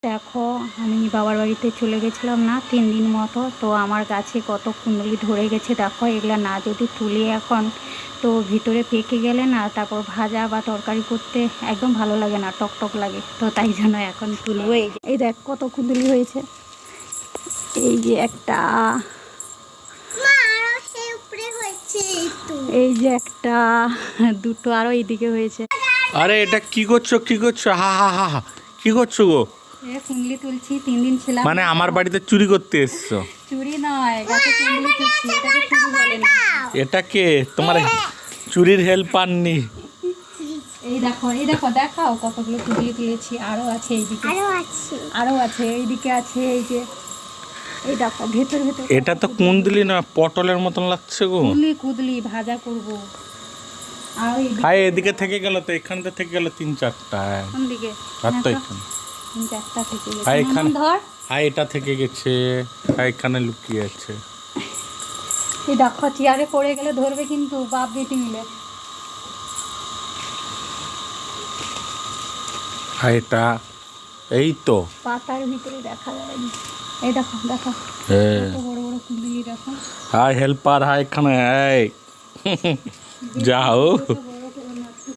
দেখো আমি বাবার বাড়িতে চলে গেছিলাম না 3 দিন মতো, তো আমার গাছে কত কুণ্ডলি ধরে গেছে দেখো। এগুলা না যদি তুলি এখন তো ভিতরে পেকে গেলে না তারপর ভাজা বা তরকারি করতে একদম ভালো লাগে না, টক টক লাগে। তো তাই জন্য এখন তুলবো। এই দেখ কত কুণ্ডলি হয়েছে। এই যে একটা, এই যে একটা, দুটো, আরো এইদিকে হয়েছে। আরে এটা কি করছো কি করছো? হা হা হা হা, কি করছো গো? কুণ্ডলি তুলছি, 3 দিন ছিলাম। মানে আমার বাড়িতে চুরি করতে এসছো? চুরি নয়, গাছে কুণ্ডলি তুলছি, এটাকে চুরি বলে না। এটাকে তোমার চুরির হেল্পার নি। এই দেখো, এই দেখো, দেখাও কতগুলো কুণ্ডলি তুলেছি। আরো আছে এইদিকে, আরো আছে এইদিকে আছে। এই যে এই দেখো ভেতর ভেতর। এটা তো কুন্দলি না, পটলের মতন লাগছে গো। কুণ্ডলি কুদলি ভাজা করব। আর হাই এদিকে থেকে গেল তো, এখানটা থেকে গেল 3-4টা। কোন দিকে? আর তো এখানে 3-4টা থেকে গেছে। হাই এখানে ধর, হাই এটা থেকে গেছে, হাই এখানে লুকিয়ে আছে। এই দেখো চেয়ারে পড়ে গেলে ধরবে কিন্তু, বাপ বেটি মিলে। হাই এটা এই তো পাতার ভিতরে দেখা যায়। এই দেখো দেখো, হ্যাঁ। কত বড় বড় কুণ্ডলি দেখো। হাই হেল্পার, হাই এখানে এই যাও।